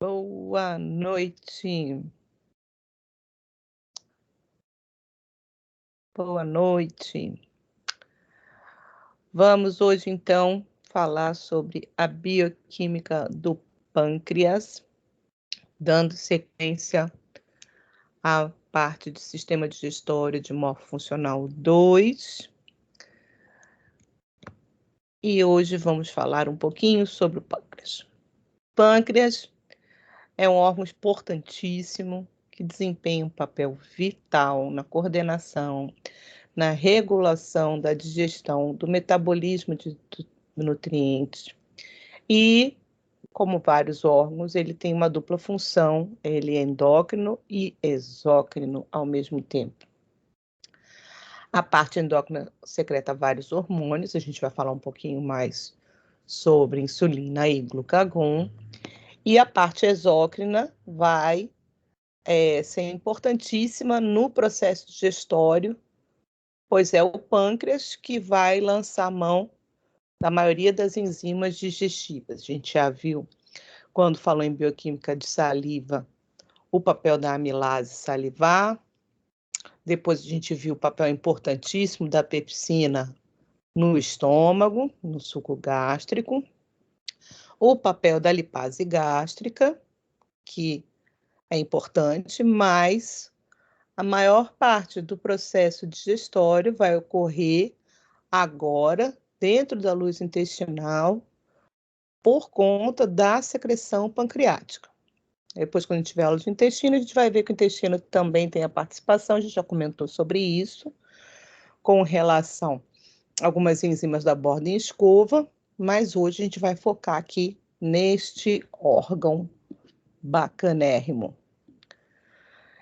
Boa noite. Boa noite. Vamos hoje, então, falar sobre a bioquímica do pâncreas, dando sequência à parte de sistema digestório de morfofuncional 2. E hoje vamos falar um pouquinho sobre o pâncreas. O pâncreas é um órgão importantíssimo que desempenha um papel vital na coordenação, na regulação da digestão, do metabolismo de nutrientes. E, como vários órgãos, ele tem uma dupla função, ele é endócrino e exócrino ao mesmo tempo. A parte endócrina secreta vários hormônios, a gente vai falar um pouquinho mais sobre insulina e glucagon, e a parte exócrina vai ser importantíssima no processo digestório, pois é o pâncreas que vai lançar mão da maioria das enzimas digestivas. A gente já viu, quando falou em bioquímica de saliva, o papel da amilase salivar. Depois a gente viu o papel importantíssimo da pepsina no estômago, no suco gástrico. O papel da lipase gástrica, que é importante, mas a maior parte do processo digestório vai ocorrer agora, dentro da luz intestinal, por conta da secreção pancreática. Depois, quando a gente tiver aula de intestino, a gente vai ver que o intestino também tem a participação, a gente já comentou sobre isso, com relação a algumas enzimas da borda em escova, mas hoje a gente vai focar aqui neste órgão bacanérrimo.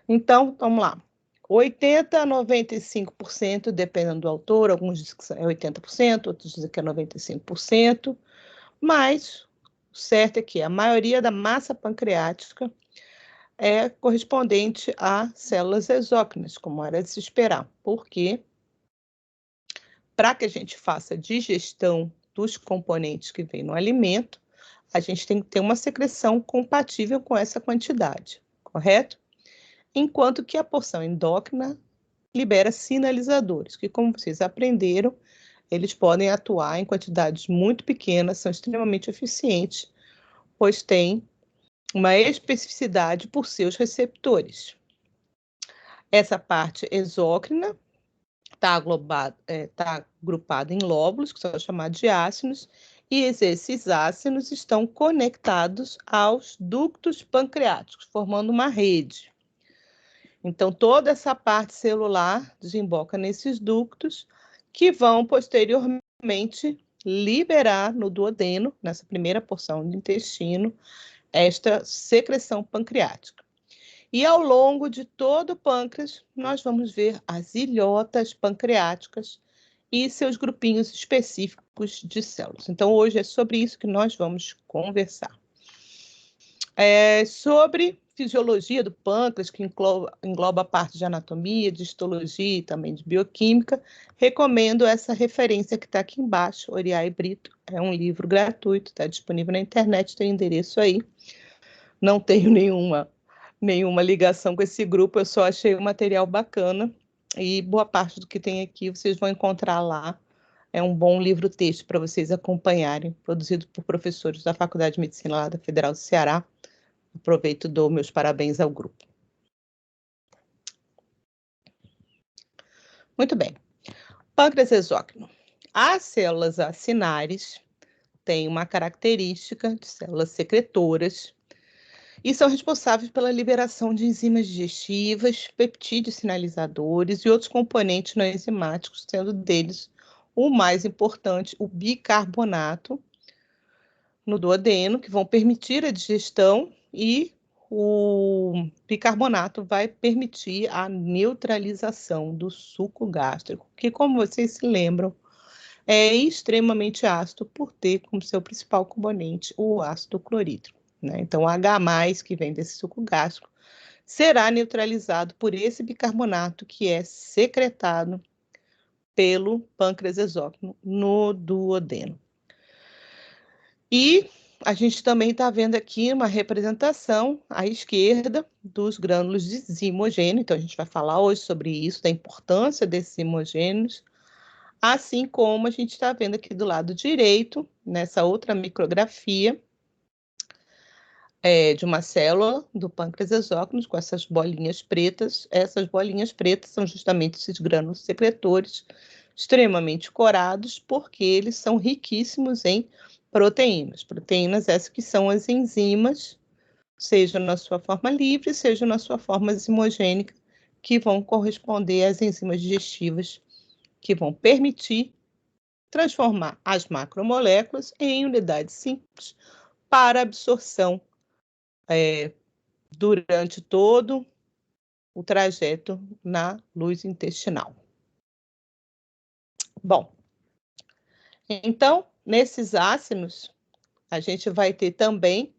Então, vamos lá. 80% a 95%, dependendo do autor, alguns dizem que é 80%, outros dizem que é 95%, mas o certo é que a maioria da massa pancreática é correspondente a células exócrinas, como era de se esperar, porque para que a gente faça a digestão dos componentes que vêm no alimento, a gente tem que ter uma secreção compatível com essa quantidade, correto? Enquanto que a porção endócrina libera sinalizadores, que, como vocês aprenderam, eles podem atuar em quantidades muito pequenas, são extremamente eficientes, pois têm uma especificidade por seus receptores. Essa parte exócrina está agrupada em lóbulos, que são chamados de ácinos, e esses ácinos estão conectados aos ductos pancreáticos, formando uma rede. Então, toda essa parte celular desemboca nesses ductos, que vão posteriormente liberar no duodeno, nessa primeira porção do intestino, esta secreção pancreática. E ao longo de todo o pâncreas, nós vamos ver as ilhotas pancreáticas e seus grupinhos específicos de células. Então, hoje é sobre isso que nós vamos conversar. Sobre fisiologia do pâncreas, que engloba a parte de anatomia, de histologia e também de bioquímica, recomendo essa referência que está aqui embaixo, Oriá e Brito. É um livro gratuito, está disponível na internet, tem endereço aí. Não tenho nenhuma ligação com esse grupo, eu só achei o material bacana e boa parte do que tem aqui vocês vão encontrar lá. É um bom livro-texto para vocês acompanharem, produzido por professores da Faculdade de Medicina lá da Federal do Ceará. Aproveito e dou meus parabéns ao grupo. Muito bem. Pâncreas exócrino. As células acinares têm uma característica de células secretoras e são responsáveis pela liberação de enzimas digestivas, peptídeos sinalizadores e outros componentes não enzimáticos, sendo deles o mais importante, o bicarbonato no duodeno, que vão permitir a digestão, e o bicarbonato vai permitir a neutralização do suco gástrico, que, como vocês se lembram, é extremamente ácido por ter como seu principal componente o ácido clorídrico, né? Então, o H+, que vem desse suco gástrico, será neutralizado por esse bicarbonato que é secretado pelo pâncreas exócrino no duodeno. E a gente também está vendo aqui uma representação à esquerda dos grânulos de zimogênio. Então, a gente vai falar hoje sobre isso, da importância desses zimogênios, assim como a gente está vendo aqui do lado direito, nessa outra micrografia, de uma célula do pâncreas exócrino com essas bolinhas pretas. Essas bolinhas pretas são justamente esses grânulos secretores extremamente corados, porque eles são riquíssimos em proteínas. Proteínas essas que são as enzimas, seja na sua forma livre, seja na sua forma zimogênica, que vão corresponder às enzimas digestivas, que vão permitir transformar as macromoléculas em unidades simples para absorção durante todo o trajeto na luz intestinal. Bom, então, nesses ácidos, a gente vai ter também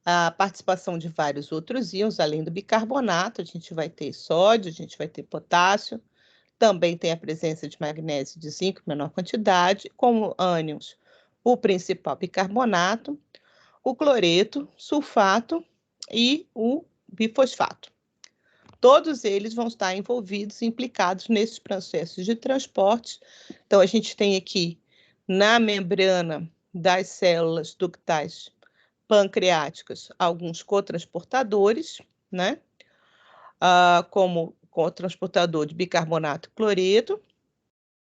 a participação de vários outros íons, além do bicarbonato, a gente vai ter sódio, a gente vai ter potássio, também tem a presença de magnésio e de zinco em menor quantidade, como ânions, o principal bicarbonato, o cloreto, sulfato e o bifosfato. Todos eles vão estar envolvidos, implicados nesses processos de transporte. Então, a gente tem aqui na membrana das células ductais pancreáticas alguns cotransportadores, né? Como cotransportador de bicarbonato e cloreto,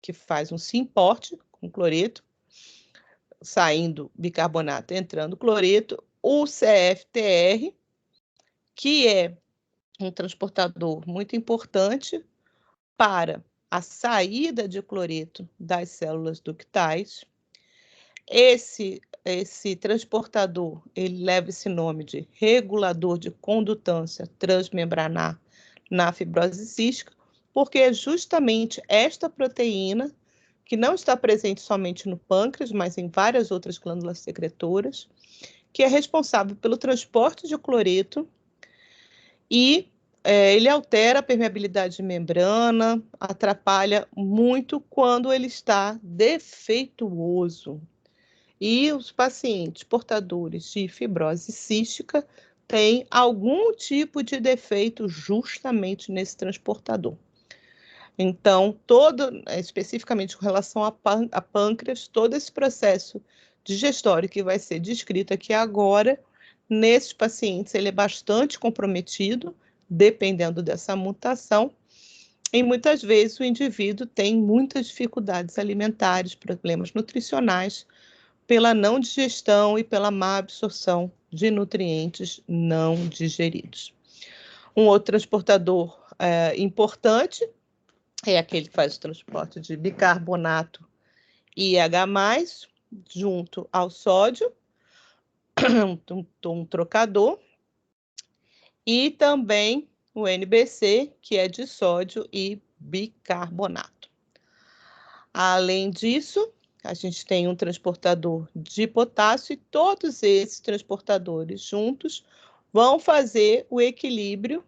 que faz um simporte com cloreto, saindo bicarbonato, entrando cloreto, o CFTR, que é um transportador muito importante para a saída de cloreto das células ductais. Esse transportador, ele leva esse nome de regulador de condutância transmembranar na fibrose cística, porque é justamente esta proteína, que não está presente somente no pâncreas, mas em várias outras glândulas secretoras, que é responsável pelo transporte de cloreto e ele altera a permeabilidade de membrana, atrapalha muito quando ele está defeituoso. E os pacientes portadores de fibrose cística têm algum tipo de defeito justamente nesse transportador. Então, especificamente com relação a pâncreas, todo esse processo digestório que vai ser descrito aqui agora, nesses pacientes, ele é bastante comprometido, dependendo dessa mutação, e muitas vezes o indivíduo tem muitas dificuldades alimentares, problemas nutricionais, pela não digestão e pela má absorção de nutrientes não digeridos. Um outro transportador importante é aquele que faz o transporte de bicarbonato e H+, junto ao sódio, um trocador, e também o NBC, que é de sódio e bicarbonato. Além disso, a gente tem um transportador de potássio e todos esses transportadores juntos vão fazer o equilíbrio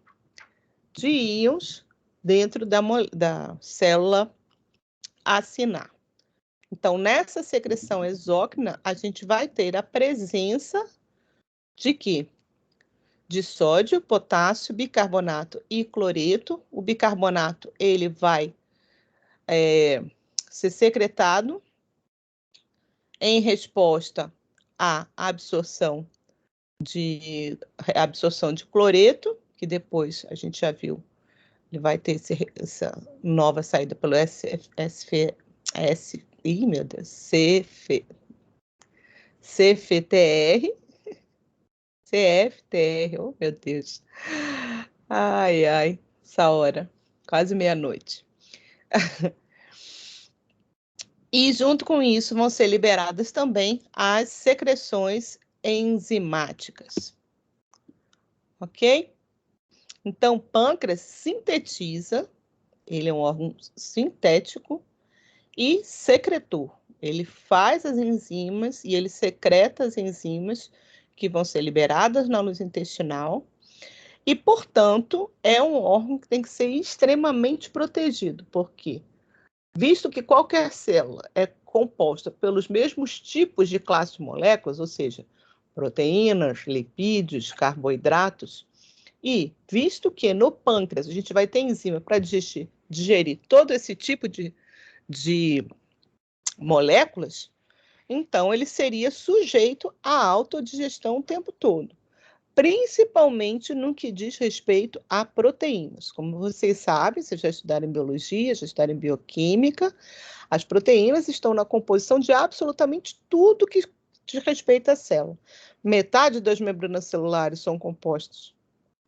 de íons dentro da célula acinar. Então, nessa secreção exócrina, a gente vai ter a presença de quê? De sódio, potássio, bicarbonato e cloreto. O bicarbonato, ele vai ser secretado em resposta à absorção de cloreto, que depois a gente já viu, ele vai ter essa nova saída pelo CFTR, oh meu Deus, ai, essa hora, quase meia-noite. E junto com isso vão ser liberadas também as secreções enzimáticas, ok? Então, o pâncreas sintetiza, ele é um órgão sintético e secretor. Ele faz as enzimas e ele secreta as enzimas que vão ser liberadas na luz intestinal e, portanto, é um órgão que tem que ser extremamente protegido. Por quê? Visto que qualquer célula é composta pelos mesmos tipos de classe de moléculas, ou seja, proteínas, lipídios, carboidratos. E, visto que no pâncreas a gente vai ter enzima para digerir todo esse tipo de moléculas, então ele seria sujeito à autodigestão o tempo todo, principalmente no que diz respeito a proteínas. Como vocês sabem, vocês já estudaram em biologia, já estudaram em bioquímica, as proteínas estão na composição de absolutamente tudo que diz respeito à célula. Metade das membranas celulares são compostas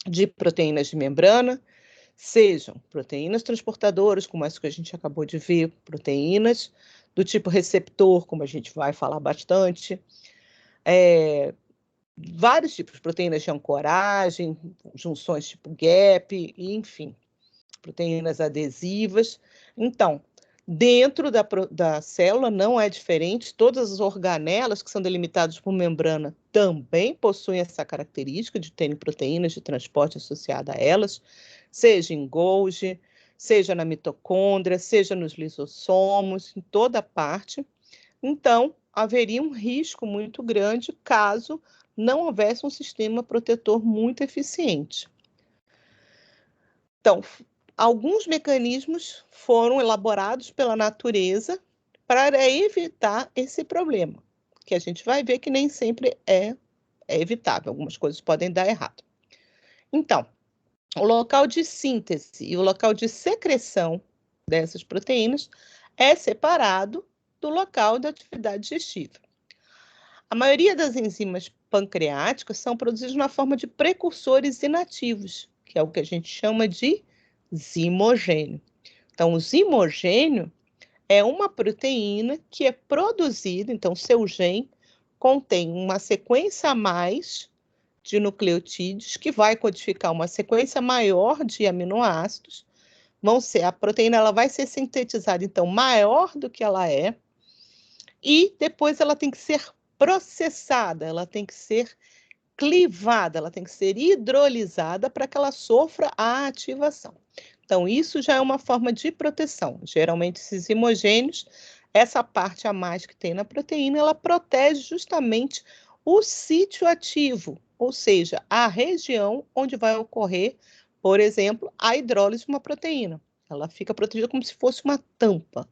de proteínas de membrana, sejam proteínas transportadoras, como as que a gente acabou de ver, proteínas do tipo receptor, como a gente vai falar bastante, vários tipos de proteínas de ancoragem, junções tipo gap, enfim, proteínas adesivas. Então, dentro da célula não é diferente, todas as organelas que são delimitadas por membrana também possuem essa característica de terem proteínas de transporte associada a elas, seja em Golgi, seja na mitocôndria, seja nos lisossomos, em toda parte. Então, haveria um risco muito grande caso não houvesse um sistema protetor muito eficiente. Então, alguns mecanismos foram elaborados pela natureza para evitar esse problema, que a gente vai ver que nem sempre é evitável, algumas coisas podem dar errado. Então, o local de síntese e o local de secreção dessas proteínas é separado do local da atividade digestiva. A maioria das enzimas pancreáticas são produzidas na forma de precursores inativos, que é o que a gente chama de zimogênio. Então, o zimogênio é uma proteína que é produzida, então, seu gene contém uma sequência a mais de nucleotídeos que vai codificar uma sequência maior de aminoácidos. A proteína ela vai ser sintetizada, então, maior do que ela é, e depois ela tem que ser processada, ela tem que ser clivada, ela tem que ser hidrolisada para que ela sofra a ativação. Então, isso já é uma forma de proteção. Geralmente, esses imogênios, essa parte a mais que tem na proteína, ela protege justamente o sítio ativo, ou seja, a região onde vai ocorrer, por exemplo, a hidrólise de uma proteína. Ela fica protegida como se fosse uma tampa.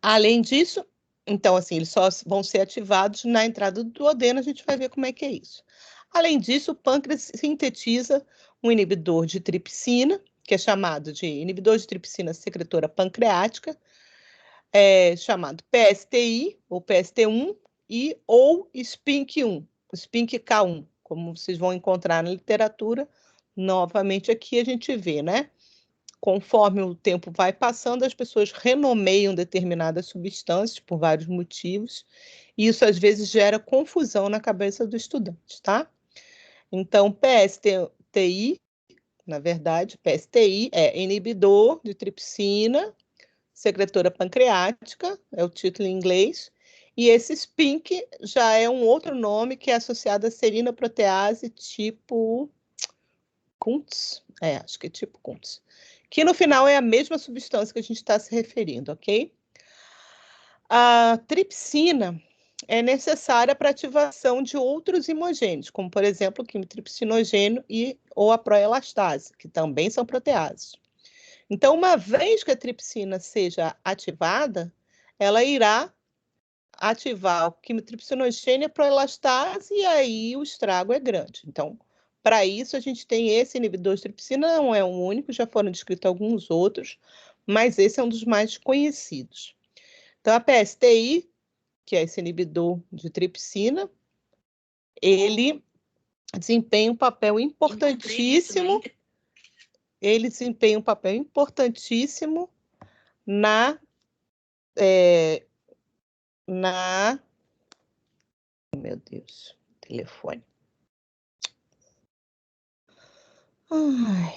Além disso, então, assim, eles só vão ser ativados na entrada do duodeno, a gente vai ver como é que é isso. Além disso, o pâncreas sintetiza um inibidor de tripsina, que é chamado de inibidor de tripsina secretora pancreática, chamado PSTI, ou PST1, ou SPINK1, o SPINK-K1, como vocês vão encontrar na literatura. Novamente aqui a gente vê, né? Conforme o tempo vai passando, as pessoas renomeiam determinadas substâncias por vários motivos, e isso às vezes gera confusão na cabeça do estudante, tá? Então, PSTI, na verdade, PSTI é inibidor de tripsina, secretora pancreática, é o título em inglês, e esse SPINK já é um outro nome que é associado a serina protease tipo Kuntz, acho que é tipo Kuntz, que no final é a mesma substância que a gente está se referindo, ok? A tripsina é necessária para ativação de outros imogênios, como, por exemplo, o quimitripsinogênio ou a proelastase, que também são proteases. Então, uma vez que a tripsina seja ativada, ela irá ativar o quimitripsinogênio e a proelastase, e aí o estrago é grande. Então, para isso, a gente tem esse inibidor de tripsina, não é o único, já foram descritos alguns outros, mas esse é um dos mais conhecidos. Então, a PSTI, que é esse inibidor de tripsina, ele desempenha um papel importantíssimo, na meu Deus, telefone. Ai.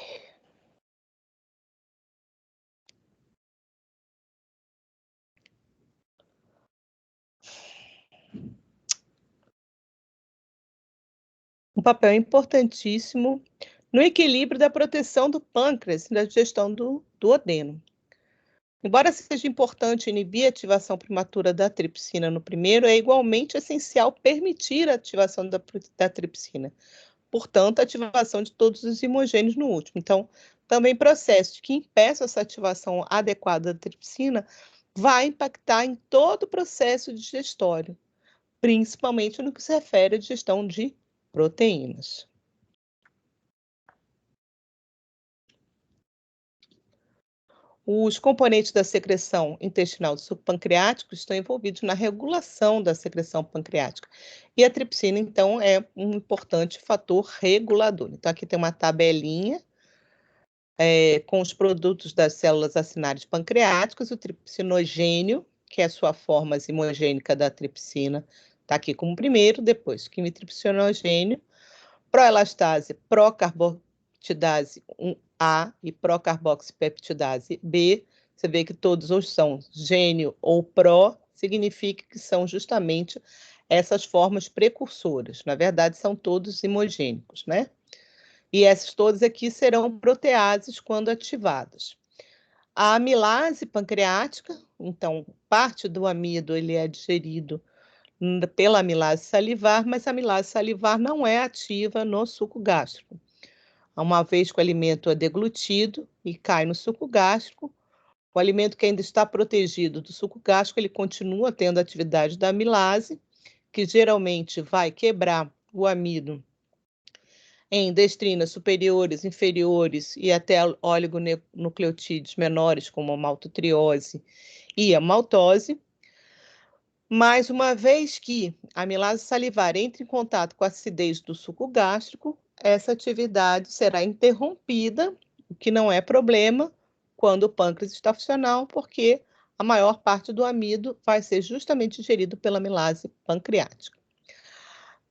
Um papel importantíssimo no equilíbrio da proteção do pâncreas e da digestão do duodeno. Embora seja importante inibir a ativação prematura da tripsina no primeiro, é igualmente essencial permitir a ativação da tripsina. Portanto, a ativação de todos os imogênios no último. Então, também processos que impeçam essa ativação adequada da tripsina vai impactar em todo o processo digestório, principalmente no que se refere à digestão de proteínas. Os componentes da secreção intestinal do suco pancreático estão envolvidos na regulação da secreção pancreática. E a tripsina, então, é um importante fator regulador. Então, aqui tem uma tabelinha com os produtos das células acinárias pancreáticas, o tripsinogênio, que é a sua forma zimogênica da tripsina, está aqui como primeiro, depois quimitripsinogênio, proelastase, procarbotidase 1A e procarboxipeptidase B. Você vê que todos os são gênio ou pró, significa que são justamente essas formas precursoras. Na verdade, são todos imogênicos, né? E essas todas aqui serão proteases quando ativadas. A amilase pancreática, então, parte do amido ele é digerido pela amilase salivar, mas a amilase salivar não é ativa no suco gástrico. Uma vez que o alimento é deglutido e cai no suco gástrico, o alimento que ainda está protegido do suco gástrico, ele continua tendo a atividade da amilase, que geralmente vai quebrar o amido em destrinas superiores, inferiores e até oligonucleotídeos menores, como a maltotriose e a maltose. Mas uma vez que a amilase salivar entre em contato com a acidez do suco gástrico, essa atividade será interrompida, o que não é problema quando o pâncreas está funcional, porque a maior parte do amido vai ser justamente digerido pela amilase pancreática.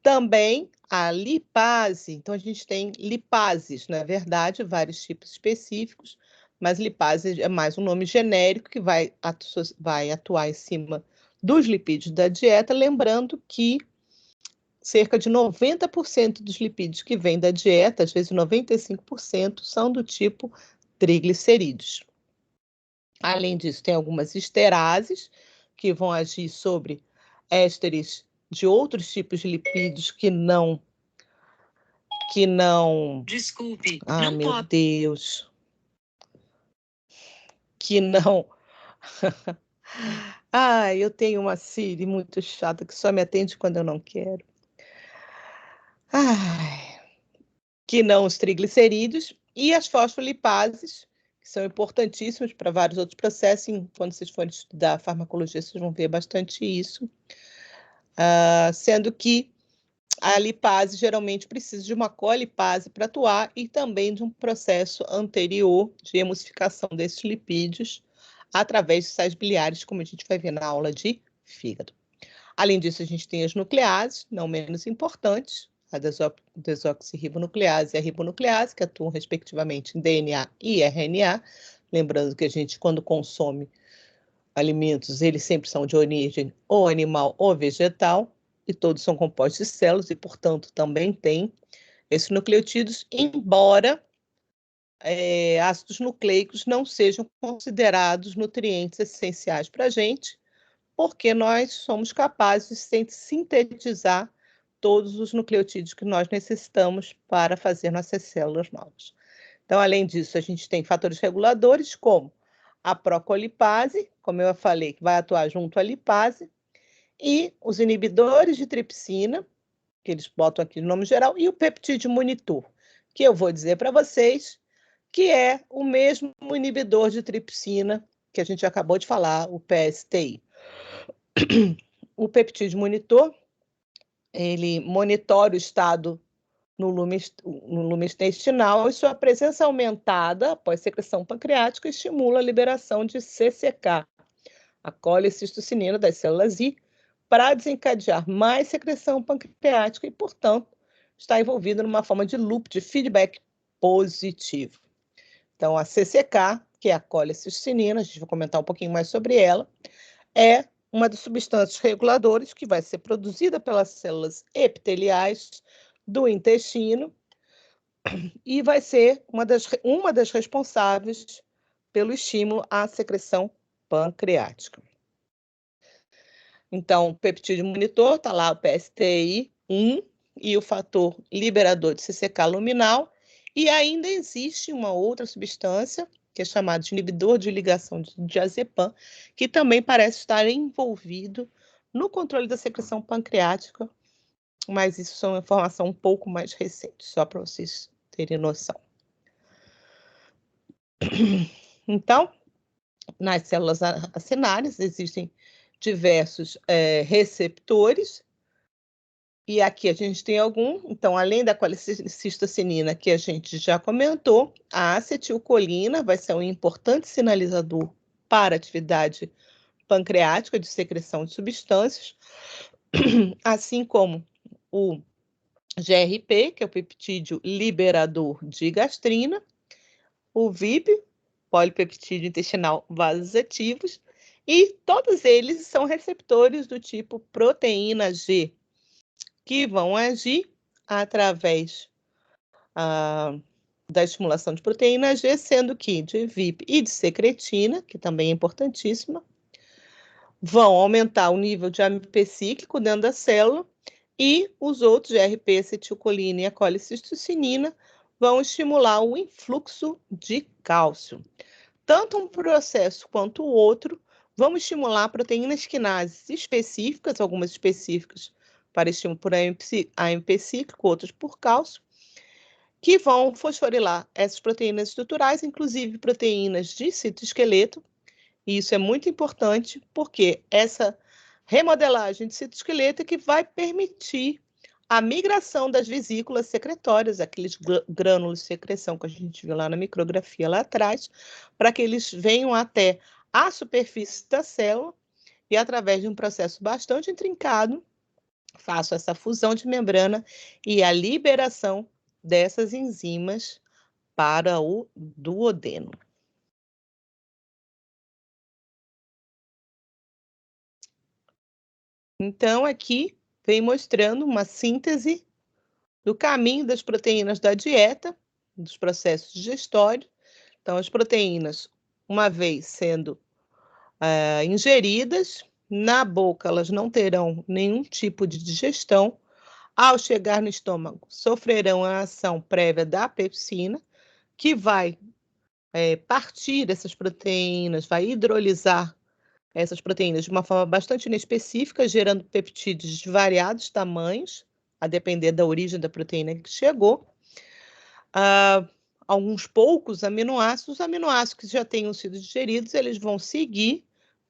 Também a lipase, então a gente tem lipases, na verdade, vários tipos específicos, mas lipase é mais um nome genérico que vai atuar em cima dos lipídios da dieta, lembrando que cerca de 90% dos lipídios que vêm da dieta, às vezes 95%, são do tipo triglicerídeos. Além disso, tem algumas esterases que vão agir sobre ésteres de outros tipos de lipídios que não. Desculpe, Ah, não meu pode. Deus. Que não. Ah, eu tenho uma Siri muito chata que só me atende quando eu não quero. Ai, que não os triglicerídeos e as fosfolipases, que são importantíssimos para vários outros processos. Quando vocês forem estudar farmacologia, vocês vão ver bastante isso. Sendo que a lipase geralmente precisa de uma colipase para atuar e também de um processo anterior de emulsificação desses lipídios através de sais biliares, como a gente vai ver na aula de fígado. Além disso, a gente tem as nucleases, não menos importantes, a desoxirribonuclease e a ribonuclease, que atuam respectivamente em DNA e RNA. Lembrando que a gente, quando consome alimentos, eles sempre são de origem ou animal ou vegetal, e todos são compostos de células, e, portanto, também tem esses nucleotídeos, embora ácidos nucleicos não sejam considerados nutrientes essenciais para a gente, porque nós somos capazes de sintetizar todos os nucleotídeos que nós necessitamos para fazer nossas células novas. Então, além disso, a gente tem fatores reguladores, como a procolipase, como eu falei, que vai atuar junto à lipase, e os inibidores de tripsina, que eles botam aqui no nome geral, e o peptídeo monitor, que eu vou dizer para vocês que é o mesmo inibidor de tripsina que a gente acabou de falar, o PSTI. O peptídeo monitor, ele monitora o estado no lume intestinal e sua presença aumentada após secreção pancreática estimula a liberação de CCK, a colecistocinina das células I, para desencadear mais secreção pancreática e, portanto, está envolvida numa forma de loop de feedback positivo. Então, a CCK, que é a colecistocinina, a gente vai comentar um pouquinho mais sobre ela, é uma das substâncias reguladoras que vai ser produzida pelas células epiteliais do intestino e vai ser uma das responsáveis pelo estímulo à secreção pancreática. Então, o peptídeo monitor está lá, o PSTI1 e o fator liberador de CCK luminal, e ainda existe uma outra substância, que é chamada de inibidor de ligação de diazepam, que também parece estar envolvido no controle da secreção pancreática, mas isso é uma informação um pouco mais recente, só para vocês terem noção. Então, nas células acinárias existem diversos receptores, e aqui a gente tem algum. Então, além da colecistocinina, que a gente já comentou, a acetilcolina vai ser um importante sinalizador para a atividade pancreática de secreção de substâncias, assim como o GRP, que é o peptídeo liberador de gastrina, o VIP, polipeptídeo intestinal vasoativos, e todos eles são receptores do tipo proteína G, que vão agir através da estimulação de proteína G, sendo que de VIP e de secretina, que também é importantíssima, vão aumentar o nível de AMP cíclico dentro da célula, e os outros, GRP, acetilcolina e a colecistocinina, vão estimular o influxo de cálcio. Tanto um processo quanto o outro vão estimular proteínas quinases específicas, algumas específicas para estímulo por AMP cíclico, outras por cálcio, que vão fosforilar essas proteínas estruturais, inclusive proteínas de citoesqueleto. E isso é muito importante, porque essa remodelagem de citoesqueleto é que vai permitir a migração das vesículas secretórias, aqueles grânulos de secreção que a gente viu lá na micrografia lá atrás, para que eles venham até a superfície da célula e, através de um processo bastante intrincado, façam essa fusão de membrana e a liberação dessas enzimas para o duodeno. Então, aqui vem mostrando uma síntese do caminho das proteínas da dieta, dos processos digestórios. Então, as proteínas, uma vez sendo ingeridas, na boca elas não terão nenhum tipo de digestão. Ao chegar no estômago, sofrerão a ação prévia da pepsina, que vai partir essas proteínas, vai hidrolisar essas proteínas de uma forma bastante inespecífica, gerando peptídeos de variados tamanhos, a depender da origem da proteína que chegou. Alguns poucos aminoácidos, os aminoácidos que já tenham sido digeridos, eles vão seguir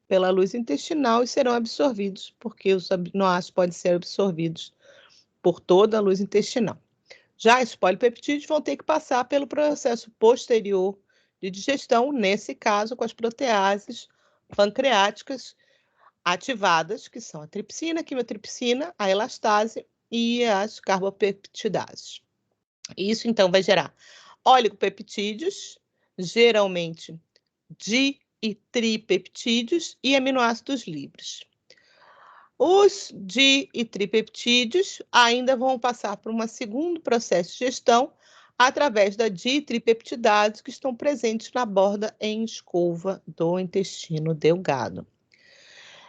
pela luz intestinal e serão absorvidos, porque os aminoácidos podem ser absorvidos por toda a luz intestinal. Já os polipeptídeos vão ter que passar pelo processo posterior de digestão, nesse caso com as proteases pancreáticas ativadas, que são a tripsina, a quimiotripsina, a elastase e as carbopeptidases. Isso, então, vai gerar oligopeptídeos, geralmente di e tripeptídeos e aminoácidos livres. Os di e tripeptídeos ainda vão passar por um segundo processo de digestão através da di e tripeptidase, que estão presentes na borda em escova do intestino delgado.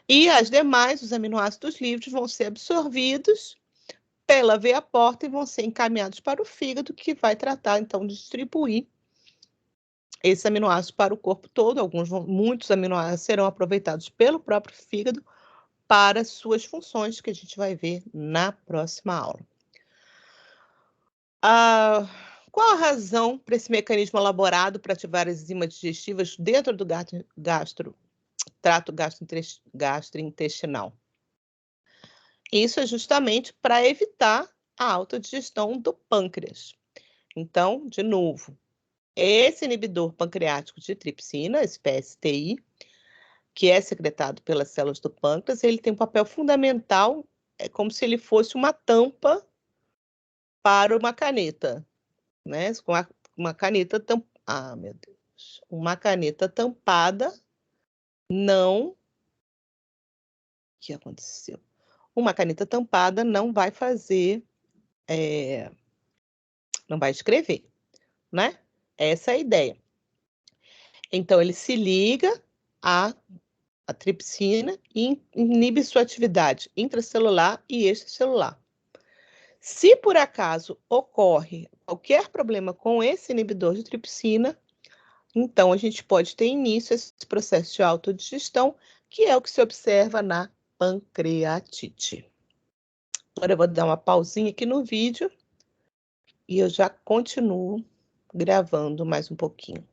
E as demais, os aminoácidos livres, vão ser absorvidos pela veia porta e vão ser encaminhados para o fígado, que vai tratar, então, de distribuir esses aminoácidos para o corpo todo. Muitos aminoácidos serão aproveitados pelo próprio fígado para suas funções, que a gente vai ver na próxima aula. Qual a razão para esse mecanismo elaborado para ativar as enzimas digestivas dentro do trato gastrointestinal? Isso é justamente para evitar a autodigestão do pâncreas. Então, de novo, esse inibidor pancreático de tripsina, esse PSTI, que é secretado pelas células do pâncreas, ele tem um papel fundamental, é como se ele fosse uma tampa para uma caneta, né? Uma caneta meu Deus. Uma caneta tampada não... O que aconteceu? Uma caneta tampada não vai fazer... não vai escrever, né? Essa é a ideia. Então, ele se liga a tripsina e inibe sua atividade intracelular e extracelular. Se por acaso ocorre qualquer problema com esse inibidor de tripsina, então a gente pode ter início a esse processo de autodigestão, que é o que se observa na pancreatite. Agora eu vou dar uma pausinha aqui no vídeo e eu já continuo gravando mais um pouquinho.